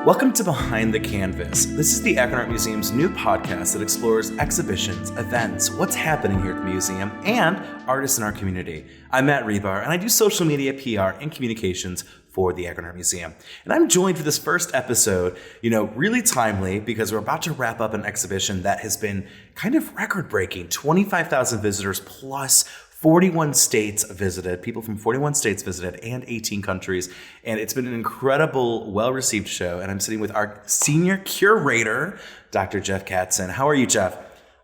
Welcome to Behind the Canvas. This is the Akron Art Museum's new podcast that explores exhibitions, events, what's happening here at the museum, and artists in our community. I'm Matt Rebar, and I do social media, PR, and communications for the Akron Art Museum. And I'm joined for this first episode, really timely because we're about to wrap up an exhibition that has been kind of record-breaking. 25,000 visitors plus 41 states visited, people from 41 states visited, and 18 countries. And it's been an incredible, well-received show. And I'm sitting with our senior curator, Dr. Jeff Katzin. How are you, Jeff?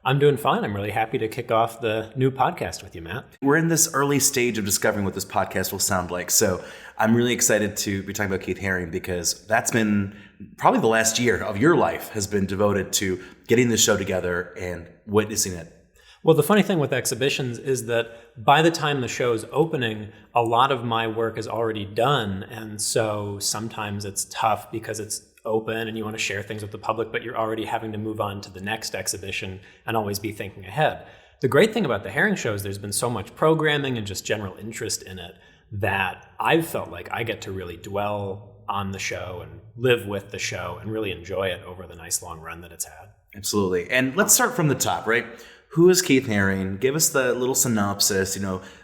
I'm doing fine. I'm really happy to kick off the new podcast with you, Matt. We're in this early stage of discovering what this podcast will sound like. So I'm really excited to be talking about Keith Haring because that's been probably the last year of your life has been devoted to getting this show together and witnessing it. Well, the funny thing with exhibitions is that by the time the show is opening, a lot of my work is already done. And so sometimes it's tough because it's open and you want to share things with the public, but you're already having to move on to the next exhibition and always be thinking ahead. The great thing about the Haring show is there's been so much programming and just general interest in it that I've felt like I get to really dwell on the show and live with the show and really enjoy it over the nice long run that it's had. Absolutely. And let's start from the top, right? Who is Keith Haring? Give us the little synopsis.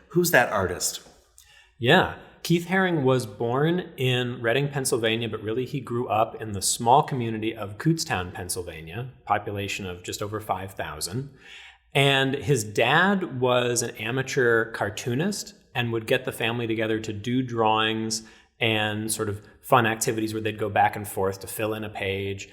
Who's that artist? Yeah. Keith Haring was born in Reading, Pennsylvania, but really he grew up in the small community of Kutztown, Pennsylvania, population of just over 5,000. And his dad was an amateur cartoonist and would get the family together to do drawings and sort of fun activities where they'd go back and forth to fill in a page.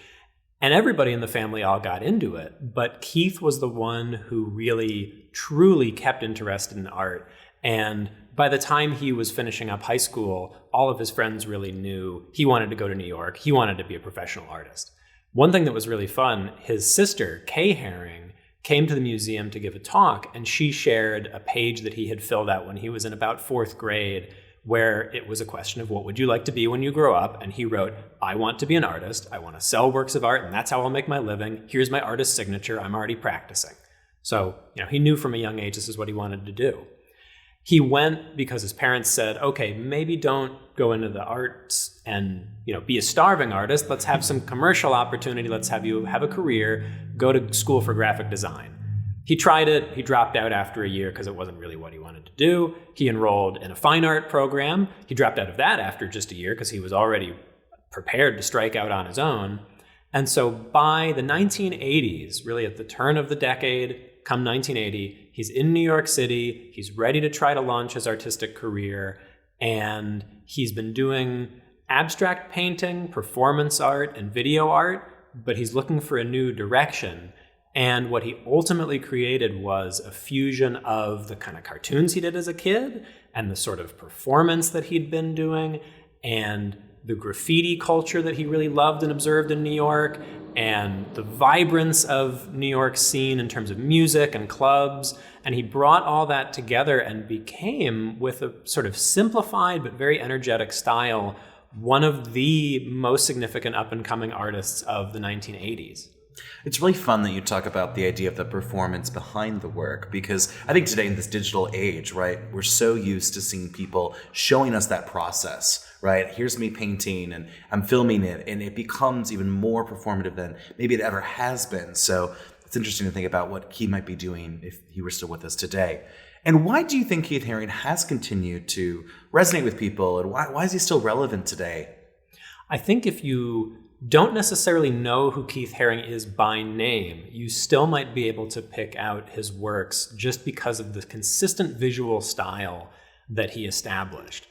And everybody in the family all got into it. But Keith was the one who really, truly kept interested in art. And by the time he was finishing up high school, all of his friends really knew he wanted to go to New York. He wanted to be a professional artist. One thing that was really fun, his sister, Kay Haring, came to the museum to give a talk, and she shared a page that he had filled out when he was in about fourth grade, where it was a question of what would you like to be when you grow up? And he wrote, I want to be an artist. I want to sell works of art, and that's how I'll make my living. Here's my artist's signature. I'm already practicing. So, he knew from a young age this is what he wanted to do. He went because his parents said, okay, maybe don't go into the arts and, be a starving artist. Let's have some commercial opportunity. Let's have you have a career, go to school for graphic design. He tried it. He dropped out after a year because it wasn't really what he wanted to do. He enrolled in a fine art program. He dropped out of that after just a year because he was already prepared to strike out on his own. And so by the 1980s, really at the turn of the decade, come 1980, he's in New York City. He's ready to try to launch his artistic career. And he's been doing abstract painting, performance art, and video art, but he's looking for a new direction. And what he ultimately created was a fusion of the kind of cartoons he did as a kid and the sort of performance that he'd been doing and the graffiti culture that he really loved and observed in New York and the vibrance of New York's scene in terms of music and clubs. And he brought all that together and became, with a sort of simplified but very energetic style, one of the most significant up-and-coming artists of the 1980s. It's really fun that you talk about the idea of the performance behind the work, because I think today in this digital age, right, we're so used to seeing people showing us that process, right? Here's me painting and I'm filming it, and it becomes even more performative than maybe it ever has been. So it's interesting to think about what he might be doing if he were still with us today. And why do you think Keith Haring has continued to resonate with people, and why is he still relevant today? I think if you don't necessarily know who Keith Haring is by name, you still might be able to pick out his works just because of the consistent visual style that he established.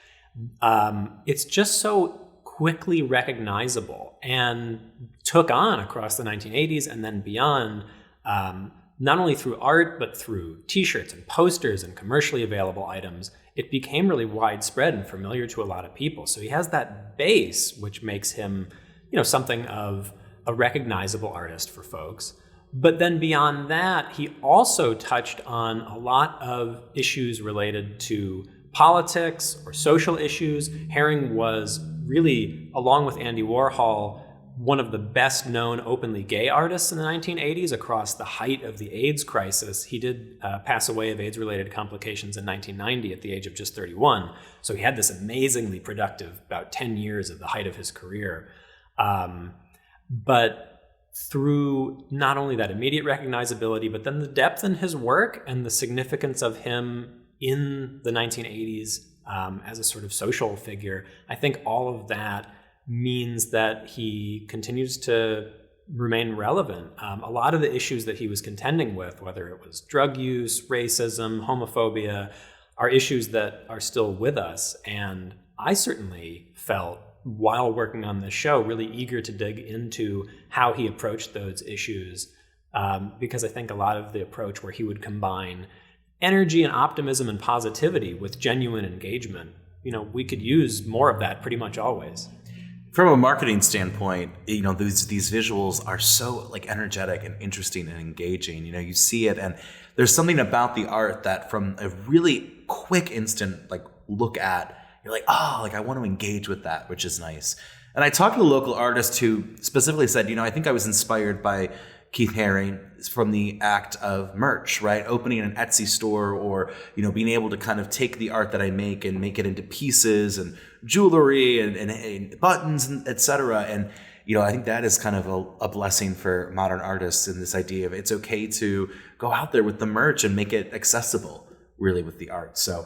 It's just so quickly recognizable and took on across the 1980s and then beyond, not only through art, but through t-shirts and posters and commercially available items. It became really widespread and familiar to a lot of people. So he has that base, which makes him something of a recognizable artist for folks. But then beyond that, he also touched on a lot of issues related to politics or social issues. Haring was really, along with Andy Warhol, one of the best known openly gay artists in the 1980s across the height of the AIDS crisis. He did pass away of AIDS-related complications in 1990 at the age of just 31. So he had this amazingly productive, about 10 years of the height of his career. But through not only that immediate recognizability, but then the depth in his work and the significance of him in the 1980s as a sort of social figure, I think all of that means that he continues to remain relevant. A lot of the issues that he was contending with, whether it was drug use, racism, homophobia, are issues that are still with us. And I certainly felt, while working on this show, really eager to dig into how he approached those issues, because I think a lot of the approach where he would combine energy and optimism and positivity with genuine engagement, we could use more of that pretty much always. From a marketing standpoint, these visuals are so energetic and interesting and engaging. You see it, and there's something about the art that from a really quick instant look at, you're like, oh, I want to engage with that, which is nice. And I talked to a local artist who specifically said, I think I was inspired by Keith Haring from the act of merch, right? Opening an Etsy store, or, being able to kind of take the art that I make and make it into pieces and jewelry and buttons, and et cetera. And, I think that is kind of a blessing for modern artists, in this idea of it's okay to go out there with the merch and make it accessible, really, with the art. So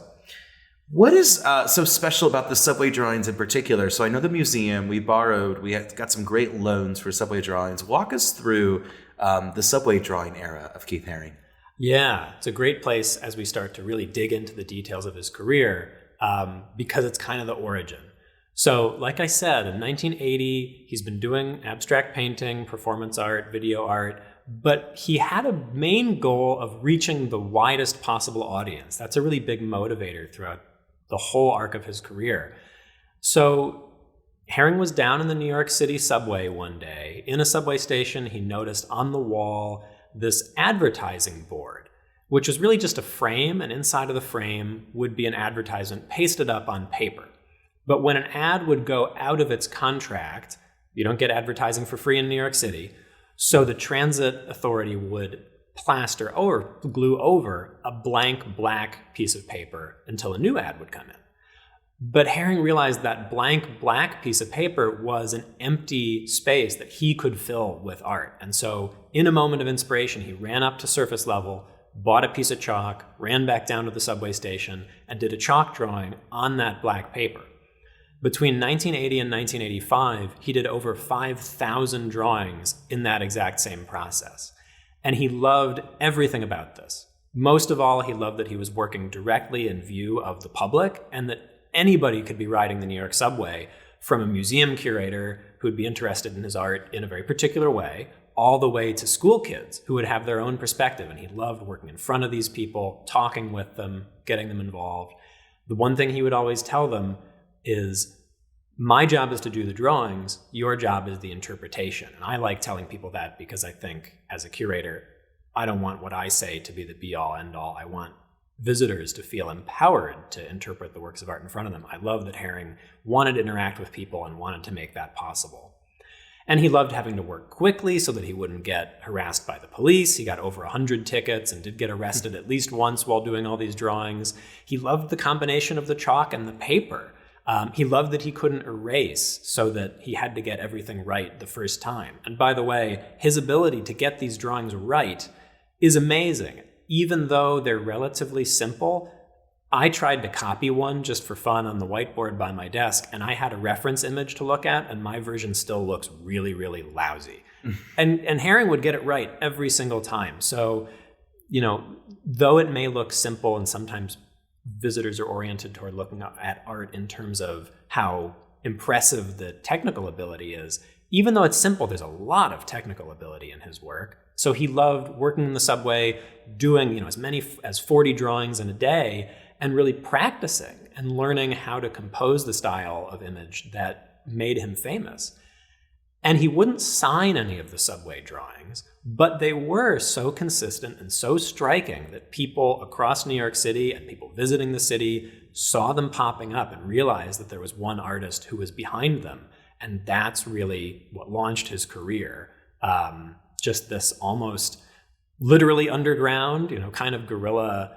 what is so special about the subway drawings in particular? So I know the museum, we got some great loans for subway drawings. Walk us through the subway drawing era of Keith Haring. Yeah, it's a great place as we start to really dig into the details of his career, because it's kind of the origin. So like I said, in 1980, he's been doing abstract painting, performance art, video art, but he had a main goal of reaching the widest possible audience. That's a really big motivator throughout the whole arc of his career. So Haring was down in the New York City subway one day. In a subway station, he noticed on the wall this advertising board, which was really just a frame, and inside of the frame would be an advertisement pasted up on paper. But when an ad would go out of its contract, you don't get advertising for free in New York City, so the transit authority would plaster or glue over a blank black piece of paper until a new ad would come in. But Haring realized that blank black piece of paper was an empty space that he could fill with art. And so in a moment of inspiration, he ran up to surface level, bought a piece of chalk, ran back down to the subway station, and did a chalk drawing on that black paper. Between 1980 and 1985, he did over 5,000 drawings in that exact same process. And he loved everything about this. Most of all, he loved that he was working directly in view of the public, and that anybody could be riding the New York subway, from a museum curator who would be interested in his art in a very particular way, all the way to school kids who would have their own perspective. And he loved working in front of these people, talking with them, getting them involved. The one thing he would always tell them is, my job is to do the drawings, your job is the interpretation. And I like telling people that because I think, as a curator, I don't want what I say to be the be-all, end-all. I want visitors to feel empowered to interpret the works of art in front of them. I love that Haring wanted to interact with people and wanted to make that possible. And he loved having to work quickly so that he wouldn't get harassed by the police. He got over 100 tickets and did get arrested at least once while doing all these drawings. He loved the combination of the chalk and the paper. He loved that he couldn't erase, so that he had to get everything right the first time. And by the way, his ability to get these drawings right is amazing. Even though they're relatively simple, I tried to copy one just for fun on the whiteboard by my desk, and I had a reference image to look at, and my version still looks really, really lousy. And Haring would get it right every single time. So, though it may look simple, and sometimes visitors are oriented toward looking at art in terms of how impressive the technical ability is, even though it's simple, there's a lot of technical ability in his work. So he loved working in the subway, doing as many as 40 drawings in a day, and really practicing and learning how to compose the style of image that made him famous. And he wouldn't sign any of the subway drawings, but they were so consistent and so striking that people across New York City and people visiting the city saw them popping up and realized that there was one artist who was behind them. And that's really what launched his career. Just this almost literally underground, kind of guerrilla,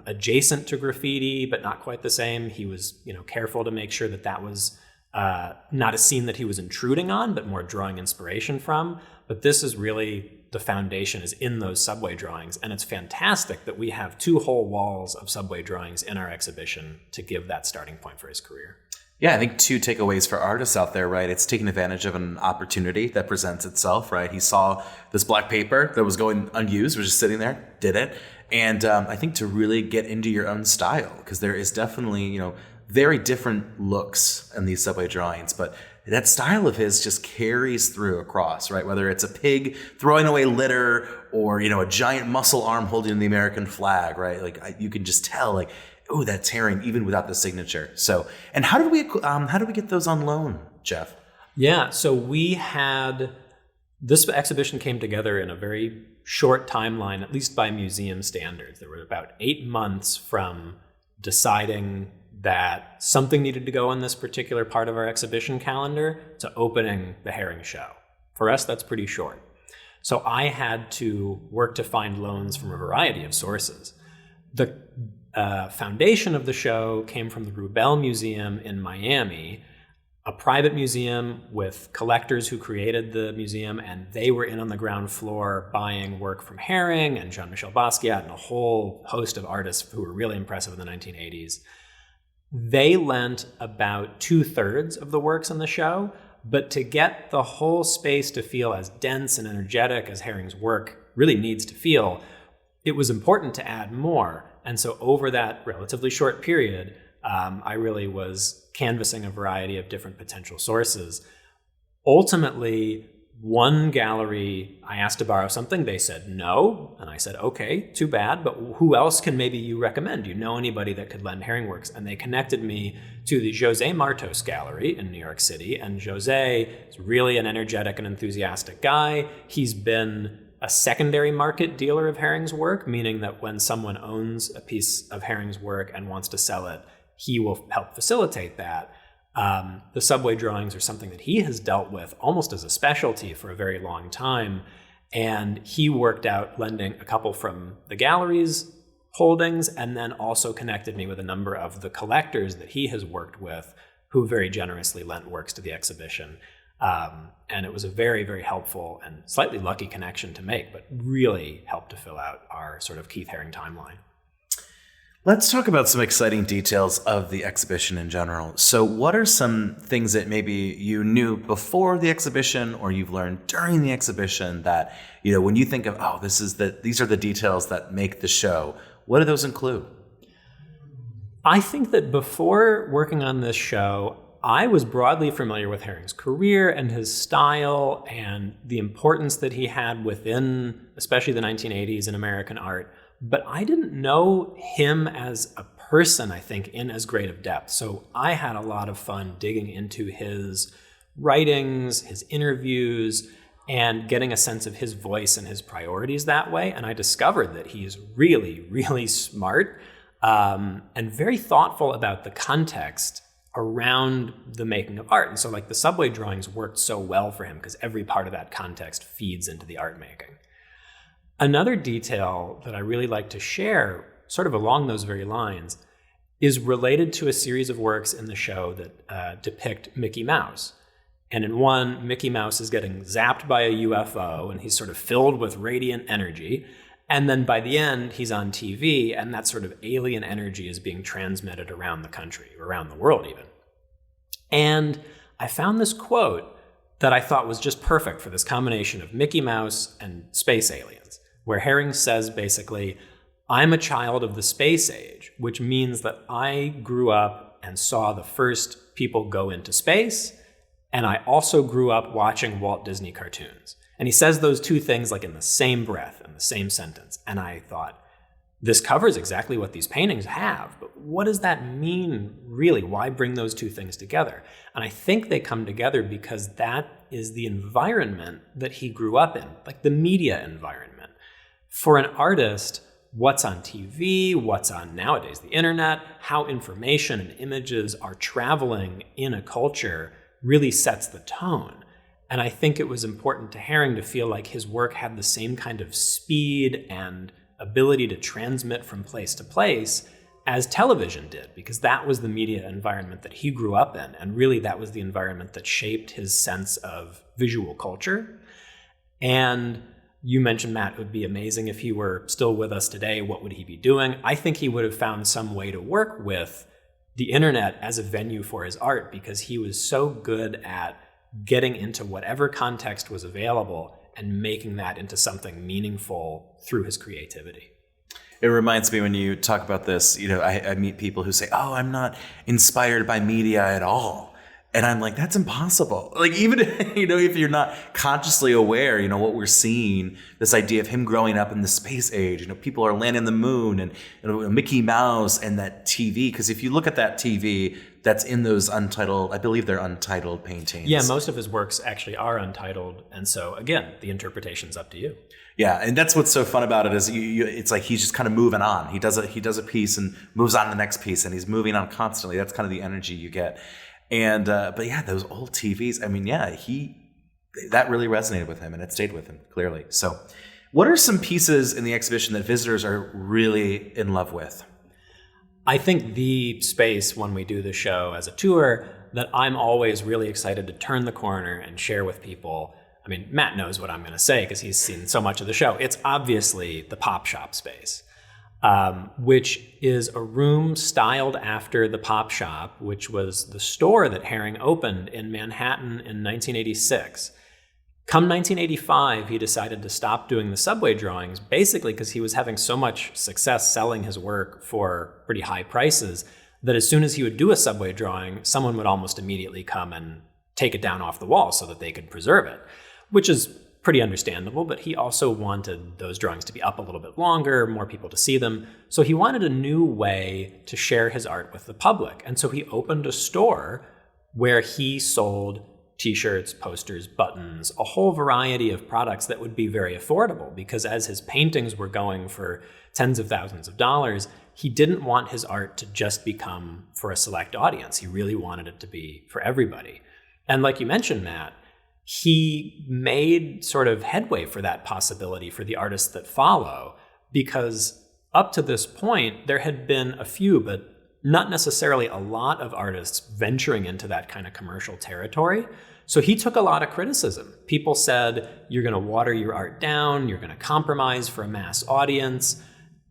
adjacent to graffiti, but not quite the same. He was, careful to make sure that that was not a scene that he was intruding on, but more drawing inspiration from. But this is really, the foundation is in those subway drawings. And it's fantastic that we have 2 whole walls of subway drawings in our exhibition to give that starting point for his career. Yeah, I think 2 takeaways for artists out there, right? It's taking advantage of an opportunity that presents itself, right? He saw this black paper that was going unused, was just sitting there, did it. And I think to really get into your own style, because there is definitely, very different looks in these subway drawings, but that style of his just carries through across, right? Whether it's a pig throwing away litter or, a giant muscle arm holding the American flag, right? Like you can just tell, like, oh, that's Haring, even without the signature. So, and how did we get those on loan, Jeff? Yeah, so we had, this exhibition came together in a very short timeline, at least by museum standards. There were about 8 months from deciding that something needed to go on this particular part of our exhibition calendar to opening the Haring show. For us, that's pretty short. So I had to work to find loans from a variety of sources. The foundation of the show came from the Rubel Museum in Miami, a private museum with collectors who created the museum, and they were in on the ground floor buying work from Haring and Jean-Michel Basquiat and a whole host of artists who were really impressive in the 1980s. They lent about 2/3 of the works in the show, but to get the whole space to feel as dense and energetic as Haring's work really needs to feel, it was important to add more. And so over that relatively short period, I really was canvassing a variety of different potential sources. Ultimately, one gallery, I asked to borrow something, they said no, and I said, okay, too bad, but who else can maybe you recommend? Do you know anybody that could lend Haring works? And they connected me to the José Martos Gallery in New York City, and José is really an energetic and enthusiastic guy. He's been a secondary market dealer of Haring's work, meaning that when someone owns a piece of Haring's work and wants to sell it, he will help facilitate that. The subway drawings are something that he has dealt with almost as a specialty for a very long time. And he worked out lending a couple from the gallery's holdings, and then also connected me with a number of the collectors that he has worked with who very generously lent works to the exhibition. And it was a very, very helpful and slightly lucky connection to make, but really helped to fill out our sort of Keith Haring timeline. Let's talk about some exciting details of the exhibition in general. So what are some things that maybe you knew before the exhibition or you've learned during the exhibition that, when you think of, these are the details that make the show, what do those include? I think that before working on this show, I was broadly familiar with Haring's career and his style and the importance that he had within, especially the 1980s in American art. But I didn't know him as a person, I think, in as great of depth. So I had a lot of fun digging into his writings, his interviews, and getting a sense of his voice and his priorities that way. And I discovered that he's really, really smart and very thoughtful about the context around the making of art. And so like the subway drawings worked so well for him because every part of that context feeds into the art making. Another detail that I really like to share, sort of along those very lines, is related to a series of works in the show that depict Mickey Mouse. And in one, Mickey Mouse is getting zapped by a UFO, and he's sort of filled with radiant energy. And then by the end, he's on TV, and that sort of alien energy is being transmitted around the country, around the world even. And I found this quote that I thought was just perfect for this combination of Mickey Mouse and space aliens, where Haring says basically, I'm a child of the space age, which means that I grew up and saw the first people go into space, and I also grew up watching Walt Disney cartoons. And he says those two things like in the same breath, in the same sentence. And I thought, this covers exactly what these paintings have, but what does that mean really? Why bring those two things together? And I think they come together because that is the environment that he grew up in, like the media environment. For an artist, what's on TV, what's on nowadays, the internet, how information and images are traveling in a culture really sets the tone. And I think it was important to Haring to feel like his work had the same kind of speed and ability to transmit from place to place as television did, because that was the media environment that he grew up in. And really that was the environment that shaped his sense of visual culture. And you mentioned, Matt, it would be amazing if he were still with us today. What would he be doing? I think he would have found some way to work with the internet as a venue for his art, because he was so good at getting into whatever context was available and making that into something meaningful through his creativity. It reminds me when you talk about this, I meet people who say, oh, I'm not inspired by media at all. And I'm like, that's impossible. Like, even, if you're not consciously aware, what we're seeing, this idea of him growing up in the space age, people are landing on the moon and Mickey Mouse and that TV. Because if you look at that TV, that's in those untitled, I believe they're untitled paintings. Yeah, most of his works actually are untitled. And so, again, the interpretation's up to you. Yeah, and that's what's so fun about it is it's like he's just kind of moving on. He does a piece and moves on to the next piece, and he's moving on constantly. That's kind of the energy you get. And but yeah, those old TVs. I mean, yeah, that really resonated with him, and it stayed with him clearly. So, what are some pieces in the exhibition that visitors are really in love with? I think the space when we do the show as a tour that I'm always really excited to turn the corner and share with people. I mean, Matt knows what I'm going to say because he's seen so much of the show. It's obviously the Pop Shop space, which is a room styled after the Pop Shop, which was the store that Haring opened in Manhattan in 1986. Come 1985, he decided to stop doing the subway drawings, basically because he was having so much success selling his work for pretty high prices that as soon as he would do a subway drawing, someone would almost immediately come and take it down off the wall so that they could preserve it, which is pretty understandable, but he also wanted those drawings to be up a little bit longer, more people to see them. So he wanted a new way to share his art with the public. And so he opened a store where he sold t-shirts, posters, buttons, a whole variety of products that would be very affordable, because as his paintings were going for tens of thousands of dollars, he didn't want his art to just become for a select audience. He really wanted it to be for everybody. And like you mentioned, Matt, he made sort of headway for that possibility for the artists that follow, because up to this point, there had been a few, but not necessarily a lot of artists venturing into that kind of commercial territory. So he took a lot of criticism. People said, you're going to water your art down, you're going to compromise for a mass audience.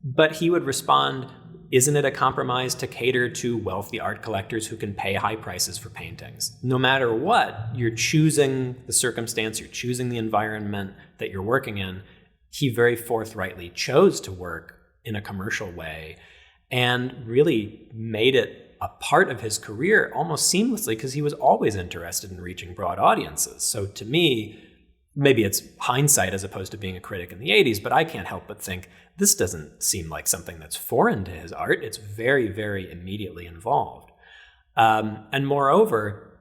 But he would respond, isn't it a compromise to cater to wealthy art collectors who can pay high prices for paintings? No matter what, you're choosing the circumstance, you're choosing the environment that you're working in. He very forthrightly chose to work in a commercial way and really made it a part of his career almost seamlessly, because he was always interested in reaching broad audiences. So to me, maybe it's hindsight as opposed to being a critic in the 80s, but I can't help but think this doesn't seem like something that's foreign to his art. It's very, very immediately involved. And moreover,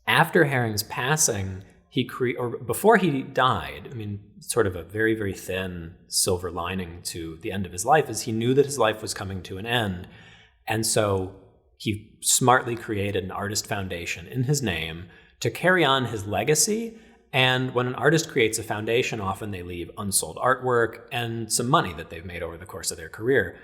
after Haring's passing, before he died, I mean, sort of a very, very thin silver lining to the end of his life is he knew that his life was coming to an end. And so he smartly created an artist foundation in his name to carry on his legacy. And when an artist creates a foundation, often they leave unsold artwork and some money that they've made over the course of their career.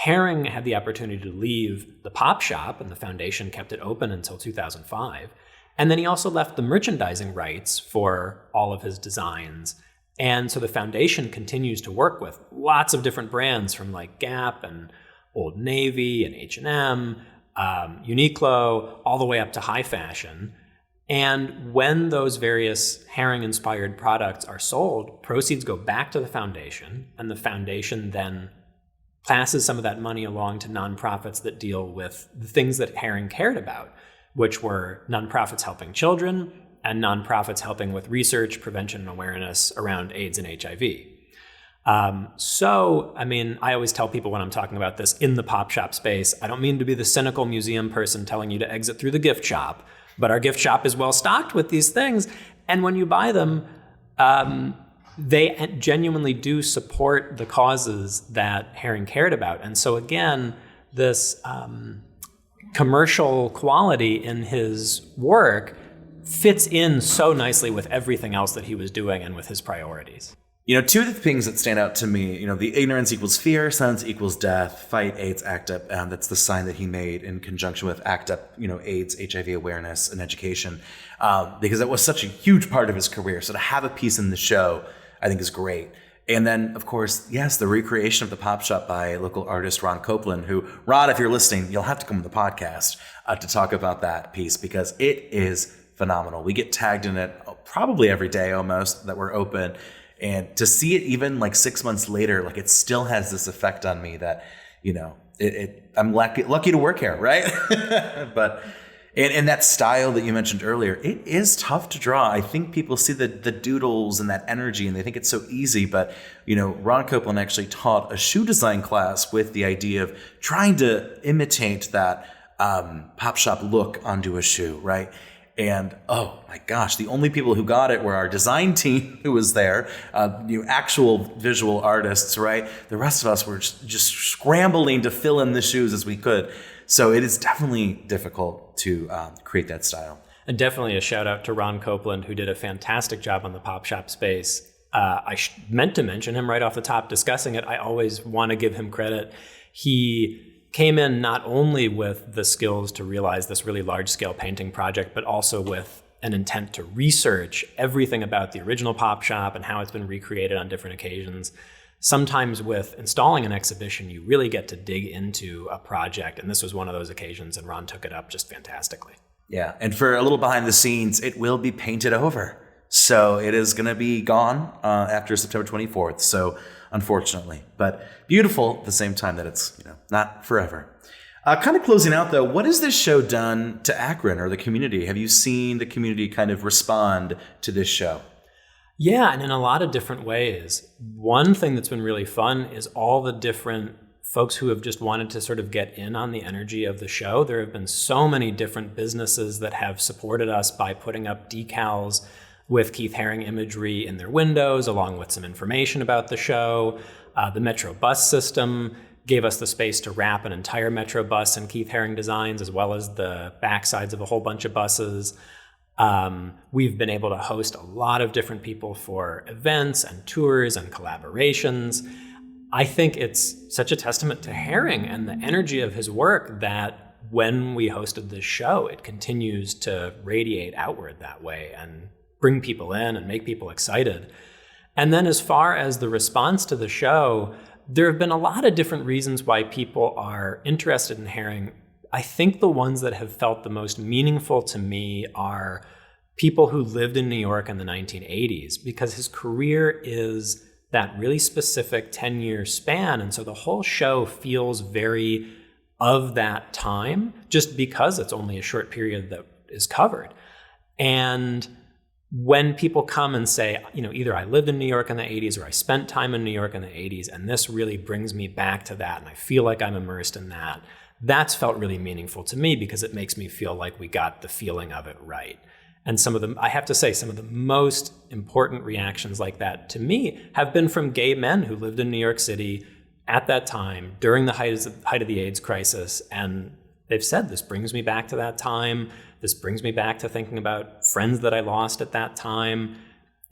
Haring had the opportunity to leave the Pop Shop, and the foundation kept it open until 2005. And then he also left the merchandising rights for all of his designs. And so the foundation continues to work with lots of different brands, from like Gap and Old Navy and H&M, Uniqlo, all the way up to high fashion. And when those various Haring-inspired products are sold, proceeds go back to the foundation, and the foundation then passes some of that money along to nonprofits that deal with the things that Haring cared about, which were nonprofits helping children and nonprofits helping with research, prevention, and awareness around AIDS and HIV. So, I mean, I always tell people when I'm talking about this in the Pop Shop space, I don't mean to be the cynical museum person telling you to exit through the gift shop, but our gift shop is well stocked with these things. And when you buy them, they genuinely do support the causes that Haring cared about. And so again, this commercial quality in his work fits in so nicely with everything else that he was doing and with his priorities. Two of the things that stand out to me, the ignorance equals fear, silence equals death, fight AIDS, ACT UP. That's the sign that he made in conjunction with ACT UP, AIDS, HIV awareness, and education, because that was such a huge part of his career. So to have a piece in the show, I think is great. And then, of course, yes, the recreation of the Pop Shop by local artist Ron Copeland, who, Rod, if you're listening, you'll have to come on the podcast to talk about that piece, because it is phenomenal. We get tagged in it probably every day almost that we're open. And to see it even like 6 months later, like it still has this effect on me that, I'm lucky to work here, right? But and that style that you mentioned earlier, it is tough to draw. I think people see the doodles and that energy and they think it's so easy. But, Ron Copeland actually taught a shoe design class with the idea of trying to imitate that Pop Shop look onto a shoe, right? And oh my gosh, the only people who got it were our design team who was there, actual visual artists, right? The rest of us were just scrambling to fill in the shoes as we could. So it is definitely difficult to create that style. And definitely a shout out to Ron Copeland, who did a fantastic job on the Pop Shop space. I meant to mention him right off the top discussing it. I always want to give him credit. He came in not only with the skills to realize this really large-scale painting project, but also with an intent to research everything about the original Pop Shop and how it's been recreated on different occasions. Sometimes with installing an exhibition, you really get to dig into a project, and this was one of those occasions, and Ron took it up just fantastically. Yeah, and for a little behind the scenes, it will be painted over. So it is going to be gone after September 24th. So unfortunately, but beautiful at the same time that it's not forever. Kind of closing out though, what has this show done to Akron or the community? Have you seen the community kind of respond to this show? Yeah, and in a lot of different ways. One thing that's been really fun is all the different folks who have just wanted to sort of get in on the energy of the show. There have been so many different businesses that have supported us by putting up decals with Keith Haring imagery in their windows, along with some information about the show. The Metro bus system gave us the space to wrap an entire Metro bus in Keith Haring designs, as well as the backsides of a whole bunch of buses. We've been able to host a lot of different people for events and tours and collaborations. I think it's such a testament to Haring and the energy of his work that when we hosted this show, it continues to radiate outward that way and bring people in and make people excited. And then as far as the response to the show, there have been a lot of different reasons why people are interested in Haring. I think the ones that have felt the most meaningful to me are people who lived in New York in the 1980s, because his career is that really specific 10-year span. And so the whole show feels very of that time, just because it's only a short period that is covered. And when people come and say, either I lived in New York in the 80s or I spent time in New York in the 80s, and this really brings me back to that, and I feel like I'm immersed in that, that's felt really meaningful to me because it makes me feel like we got the feeling of it right. And I have to say, some of the most important reactions like that to me have been from gay men who lived in New York City at that time during the height of the AIDS crisis. And they've said, this brings me back to that time. This brings me back to thinking about friends that I lost at that time.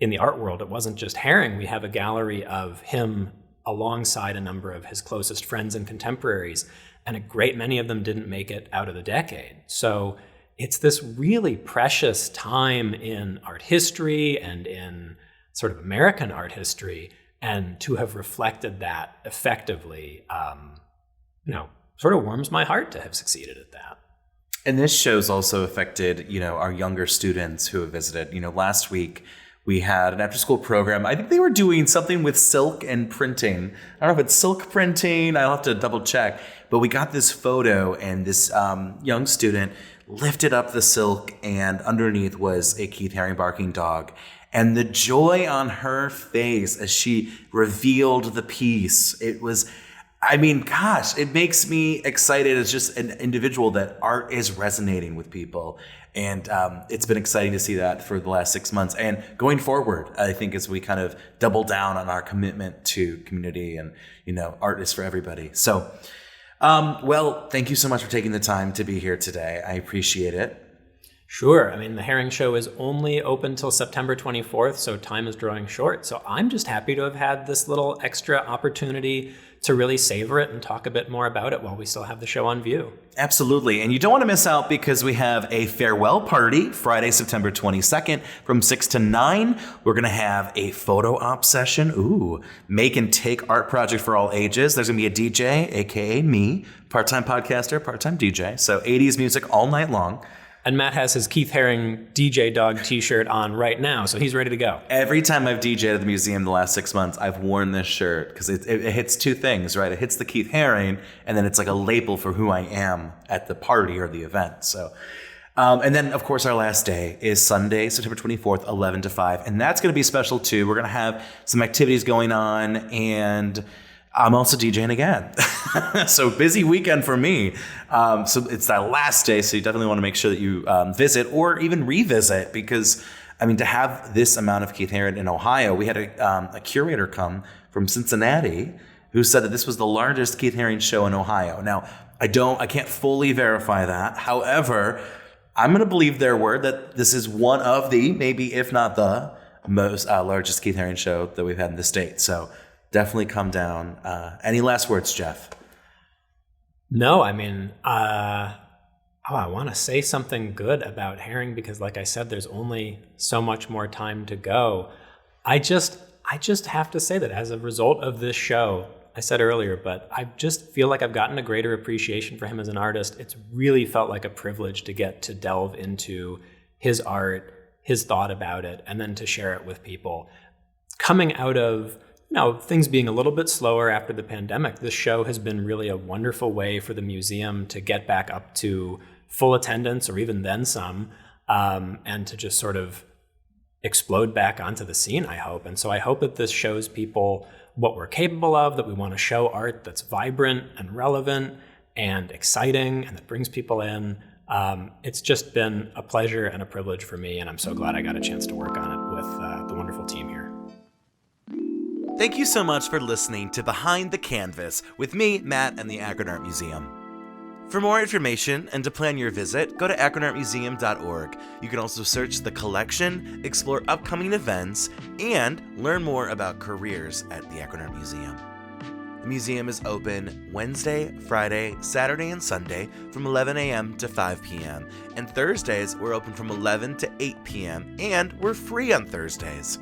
In the art world, it wasn't just Haring. We have a gallery of him alongside a number of his closest friends and contemporaries, and a great many of them didn't make it out of the decade. So it's this really precious time in art history and in sort of American art history, and to have reflected that effectively, sort of warms my heart to have succeeded at that. And this show's also affected, our younger students who have visited. Last week we had an after-school program. I think they were doing something with silk and printing. I don't know if it's silk printing. I'll have to double check. But we got this photo, and this young student lifted up the silk, and underneath was a Keith Haring barking dog. And the joy on her face as she revealed the piece, it was... it makes me excited as just an individual that art is resonating with people. And it's been exciting to see that for the last 6 months. And going forward, I think as we kind of double down on our commitment to community and, art is for everybody. So, thank you so much for taking the time to be here today. I appreciate it. Sure. I mean, the Haring show is only open till September 24th, so time is drawing short. So I'm just happy to have had this little extra opportunity to really savor it and talk a bit more about it while we still have the show on view. Absolutely. And you don't want to miss out because we have a farewell party Friday, September 22nd from 6 to 9. We're going to have a photo op session. Ooh, make and take art project for all ages. There's going to be a DJ, aka me, part-time podcaster, part-time DJ. So 80s music all night long. And Matt has his Keith Haring DJ Dog t-shirt on right now, so he's ready to go. Every time I've DJed at the museum the last 6 months, I've worn this shirt because it hits two things, right? It hits the Keith Haring, and then it's like a label for who I am at the party or the event. So, and then, of course, our last day is Sunday, September 24th, 11 to 5. And that's going to be special, too. We're going to have some activities going on, and I'm also DJing again. So busy weekend for me. So it's that last day. So you definitely want to make sure that you visit or even revisit because, I mean, to have this amount of Keith Haring in Ohio, we had a curator come from Cincinnati who said that this was the largest Keith Haring show in Ohio. Now, I can't fully verify that. However, I'm going to believe their word that this is one of the, maybe if not the most largest Keith Haring show that we've had in the state. So definitely come down. Any last words, Jeff? No, I mean, I want to say something good about Haring because, like I said, there's only so much more time to go. I just have to say that as a result of this show, I said earlier, but I just feel like I've gotten a greater appreciation for him as an artist. It's really felt like a privilege to get to delve into his art, his thought about it, and then to share it with people. Coming out of things being a little bit slower after the pandemic, this show has been really a wonderful way for the museum to get back up to full attendance or even then some, and to just sort of explode back onto the scene, I hope. And so I hope that this shows people what we're capable of, that we want to show art that's vibrant and relevant and exciting and that brings people in. It's just been a pleasure and a privilege for me, and I'm so glad I got a chance to work on it with the wonderful team here. Thank you so much for listening to Behind the Canvas with me, Matt, and the Akron Art Museum. For more information and to plan your visit, go to akronartmuseum.org. You can also search the collection, explore upcoming events, and learn more about careers at the Akron Art Museum. The museum is open Wednesday, Friday, Saturday, and Sunday from 11 a.m. to 5 p.m. And Thursdays, we're open from 11 to 8 p.m. and we're free on Thursdays.